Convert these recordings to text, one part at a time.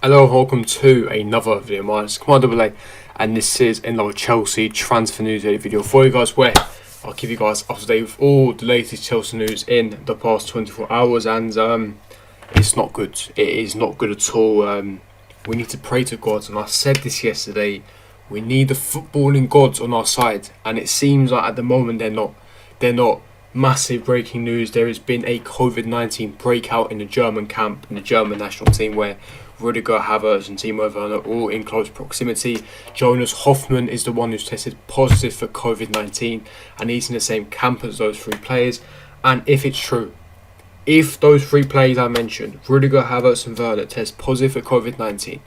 Hello and welcome to another video. My name is Kemal AA and this is another Chelsea transfer news video for you guys, where I'll keep you guys up to date with all the latest Chelsea news in the past 24 hours, and it's not good. It is not good at all. We need to pray to God, and I said this yesterday, we need the footballing gods on our side, and it seems like at the moment they're not. Massive breaking news: there has been a COVID-19 breakout in the German camp, in the German national team, where Rudiger, Havertz and Werner are all in close proximity. Jonas Hoffmann is the one who's tested positive for COVID-19, and he's in the same camp as those three players. And if it's true, if those three players I mentioned, Rudiger, Havertz and Werner, test positive for COVID-19,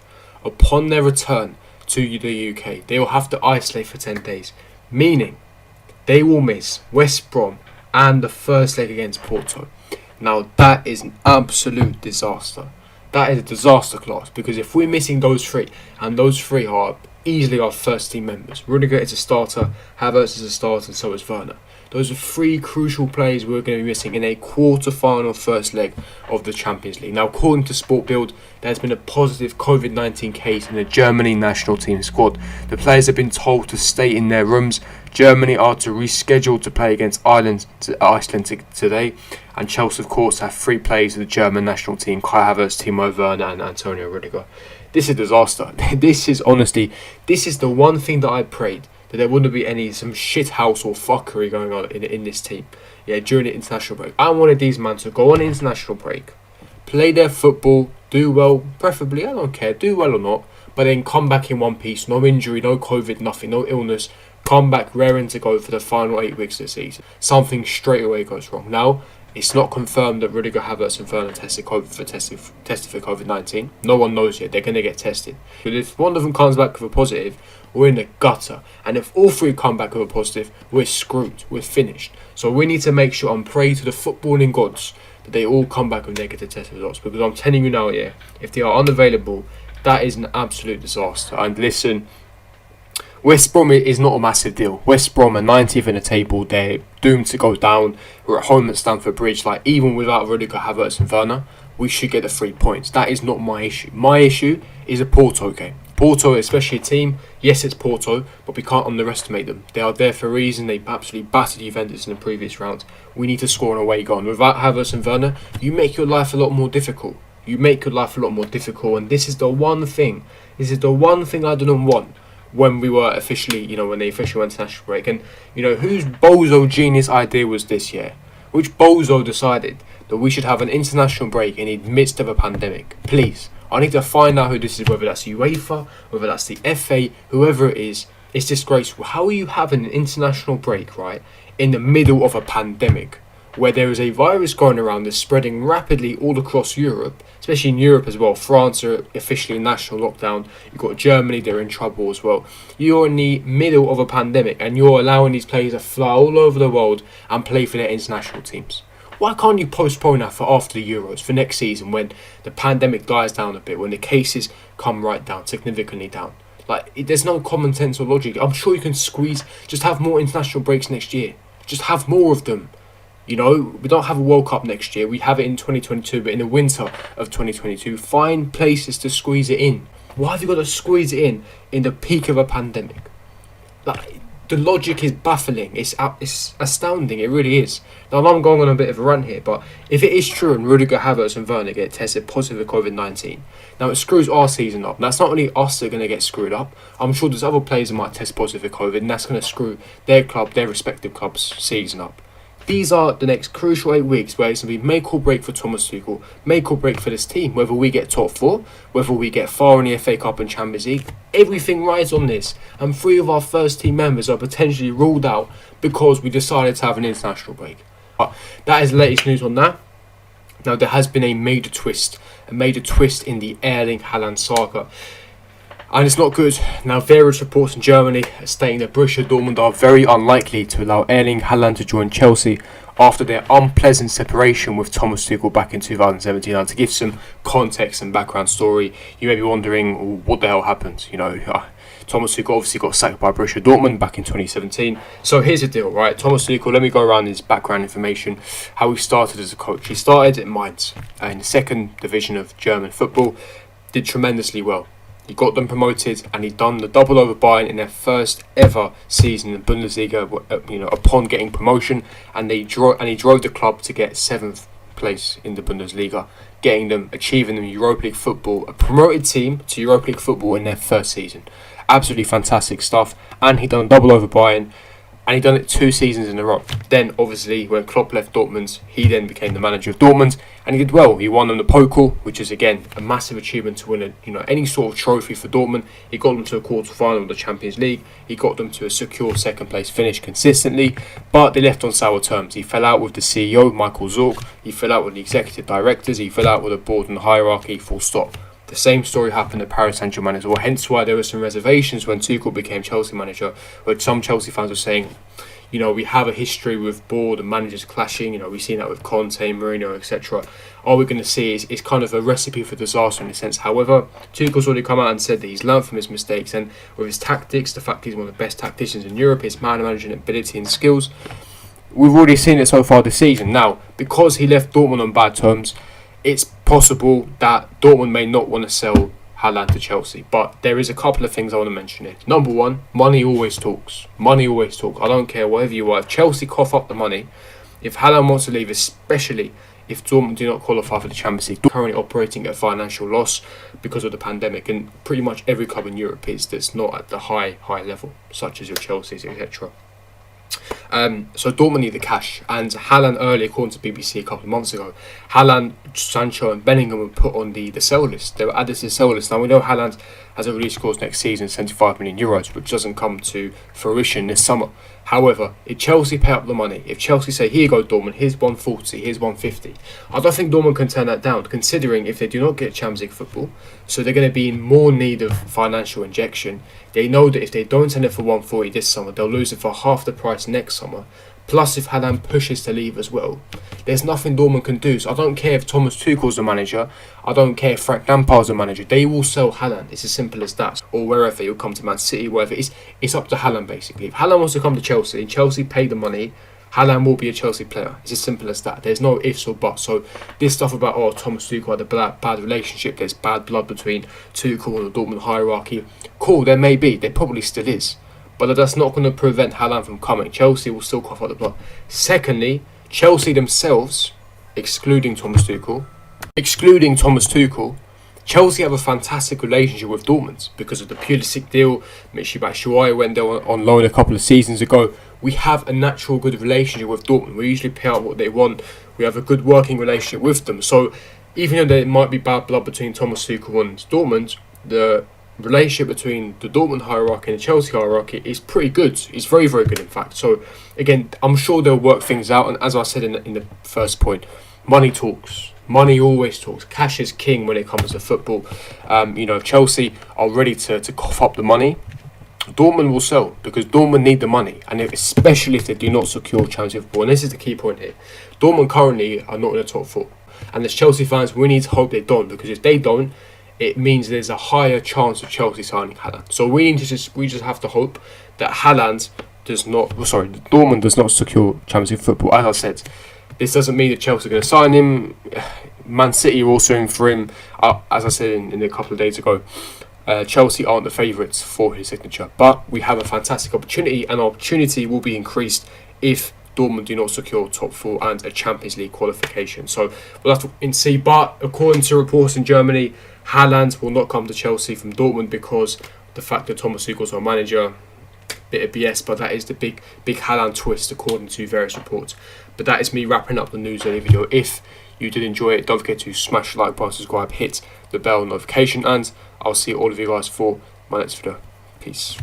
upon their return to the UK, they will have to isolate for 10 days, meaning they will miss West Brom and the first leg against Porto. Now that is an absolute disaster. That is a disaster class, because if we're missing those three, and those three are easily our first team members, Rudiger is a starter, Havertz is a starter, and so is Werner. Those are three crucial players we're going to be missing in a quarter-final first leg of the Champions League. Now, according to Sport Bild, there has been a positive COVID-19 case in the Germany national team squad. The players have been told to stay in their rooms. Germany are to reschedule to play against Iceland today. And Chelsea, of course, have three players of the German national team: Kai Havertz, Timo Werner and Antonio Rudiger. This is a disaster. This is the one thing that I prayed, that there wouldn't be some shithouse or fuckery going on in this team. Yeah, during the international break. I wanted these men to go on international break, play their football, do well, preferably, I don't care, do well or not, but then come back in one piece, no injury, no COVID, nothing, no illness, come back raring to go for the final 8 weeks of the season. Something straight away goes wrong. Now, it's not confirmed that Rudiger, Havertz and Werner tested for COVID-19. No one knows yet. They're going to get tested. But if one of them comes back with a positive, we're in the gutter. And if all three come back with a positive, we're screwed. We're finished. So we need to make sure and pray to the footballing gods that they all come back with negative test results. Because I'm telling you now, yeah, if they are unavailable, that is an absolute disaster. And listen, West Brom is not a massive deal. West Brom are 90th in the table. They're doomed to go down. We're at home at Stamford Bridge. Like, even without Rudiger, Havertz and Werner, we should get the 3 points. That is not my issue. My issue is a Porto game. Porto, especially a team, yes, it's Porto, but we can't underestimate them. They are there for a reason. They absolutely battered Juventus in the previous round. We need to score an away goal. Without Havertz and Werner, you make your life a lot more difficult. And this is the one thing. I didn't want when we were officially, when they officially went to national break. And, whose bozo genius idea was this year? Which bozo decided that we should have an international break in the midst of a pandemic? Please, I need to find out who this is, whether that's UEFA, whether that's the FA, whoever it is. It's disgraceful. How are you having an international break, right, in the middle of a pandemic, where there is a virus going around that's spreading rapidly all across Europe, especially in Europe as well? France are officially in national lockdown. You've got Germany, they're in trouble as well. You're in the middle of a pandemic and you're allowing these players to fly all over the world and play for their international teams. Why can't you postpone that for after the Euros, for next season, when the pandemic dies down a bit, when the cases come right down, significantly down? There's no common sense or logic. I'm sure you can just have more international breaks next year. Just have more of them. We don't have a World Cup next year. We have it in 2022, but in the winter of 2022, find places to squeeze it in. Why have you got to squeeze it in the peak of a pandemic? The logic is baffling. It's astounding. It really is. Now, I'm going on a bit of a rant here, but if it is true and Rudiger, Havertz and Werner get tested positive for COVID-19, now it screws our season up. Now, it's not only us that are going to get screwed up. I'm sure there's other players that might test positive for COVID, and that's going to screw their respective club's season up. These are the next crucial 8 weeks where it's going to be make or break for Thomas Tuchel, make or break for this team, whether we get top 4, whether we get far in the FA Cup and Champions League. Everything rides on this, and 3 of our first team members are potentially ruled out because we decided to have an international break. But that is the latest news on that. Now, there has been a major twist in the Erling Haaland saga. And it's not good. Now, various reports in Germany are stating that Borussia Dortmund are very unlikely to allow Erling Haaland to join Chelsea after their unpleasant separation with Thomas Tuchel back in 2017. Now, to give some context and background story, you may be wondering, what the hell happened? Thomas Tuchel obviously got sacked by Borussia Dortmund back in 2017. So here's the deal, right? Thomas Tuchel, let me go around his background information, how he started as a coach. He started at Mainz in the second division of German football. did tremendously well. He got them promoted, and he done the double over Bayern in their first ever season in the Bundesliga. Upon getting promotion, and he drove the club to get 7th place in the Bundesliga, achieving them Europa League football, a promoted team to Europa League football in their first season. Absolutely fantastic stuff, and he done a double over Bayern. And he done it 2 seasons in a row. Then, obviously, when Klopp left Dortmund, he then became the manager of Dortmund, and he did well. He won them the Pokal, which is again a massive achievement to win any sort of trophy for Dortmund. He got them to a quarter-final of the Champions League. He got them to a secure second-place finish consistently, but they left on sour terms. He fell out with the CEO, Michael Zorc. He fell out with the executive directors. He fell out with the board and the hierarchy. Full stop. The same story happened at Paris Saint-Germain as well, hence why there were some reservations when Tuchel became Chelsea manager, where some Chelsea fans were saying, we have a history with board and managers clashing, we've seen that with Conte, Mourinho, etc. All we're going to see is kind of a recipe for disaster in a sense. However, Tuchel's already come out and said that he's learned from his mistakes, and with his tactics, the fact he's one of the best tacticians in Europe, his man-managing ability and skills, we've already seen it so far this season. Now, because he left Dortmund on bad terms, it's possible that Dortmund may not want to sell Haaland to Chelsea, but there is a couple of things I want to mention here. Number one, money always talks. Money always talks. I don't care whatever you are. If Chelsea cough up the money, if Haaland wants to leave, especially if Dortmund do not qualify for the Champions League, currently operating at a financial loss because of the pandemic, and pretty much every club in Europe is that's not at the high level, such as your Chelsea's, etc. So Dortmund need the cash, and Haaland earlier, according to BBC a couple of months ago, Haaland, Sancho and Bellingham were put on the sell list. They were added to the sell list. Now we know Haaland has a release clause next season, €75 million, which doesn't come to fruition this summer. However, if Chelsea pay up the money, if Chelsea say, here you go Dortmund, here's 140, here's 150, I don't think Dortmund can turn that down, considering if they do not get Champions League football, so they're going to be in more need of financial injection. They know that if they don't send it for 140 this summer, they'll lose it for half the price next summer. Plus, if Haaland pushes to leave as well, there's nothing Dortmund can do. So I don't care if Thomas Tuchel's the manager. I don't care if Frank Lampard's the manager. They will sell Haaland. It's as simple as that. Or wherever he'll come to Man City, wherever. It's up to Haaland, basically. If Haaland wants to come to Chelsea and Chelsea pay the money, Haaland will be a Chelsea player. It's as simple as that. There's no ifs or buts. So this stuff about, Thomas Tuchel had a bad relationship, there's bad blood between Tuchel and the Dortmund hierarchy. Cool, there may be. There probably still is. But that's not going to prevent Haaland from coming. Chelsea will still cough up the blood. Secondly, Chelsea themselves, excluding Thomas Tuchel, Chelsea have a fantastic relationship with Dortmund because of the Pulisic deal. Michy Batshuayi went there on loan a couple of seasons ago. We have a natural good relationship with Dortmund. We usually pay out what they want. We have a good working relationship with them. So even though there might be bad blood between Thomas Tuchel and Dortmund, the relationship between the Dortmund hierarchy and the Chelsea hierarchy is pretty good. It's very, very good, in fact. So again, I'm sure they'll work things out. And as I said in the first point, money talks. Money always talks. Cash is king when it comes to football. If Chelsea are ready to cough up the money, Dortmund will sell because Dortmund need the money, and especially if they do not secure Champions League football. And this is the key point here. Dortmund currently are not in the top 4. And as Chelsea fans, we need to hope they don't, because if they don't, it means there's a higher chance of Chelsea signing Haaland. So we just have to hope that Dortmund does not secure Champions League football. As I said, this doesn't mean that Chelsea are going to sign him. Man City are also in for him. As I said in a couple of days ago, Chelsea aren't the favourites for his signature. But we have a fantastic opportunity, and our opportunity will be increased if Dortmund do not secure top 4 and a Champions League qualification. So we'll have to see. But according to reports in Germany, Haaland will not come to Chelsea from Dortmund because the fact that Thomas Tuchel's our manager, bit of BS, but that is the big Haaland twist according to various reports. But that is me wrapping up the news early video. If you did enjoy it, don't forget to smash the like button, subscribe, hit the bell notification, and I'll see all of you guys for my next video. Peace.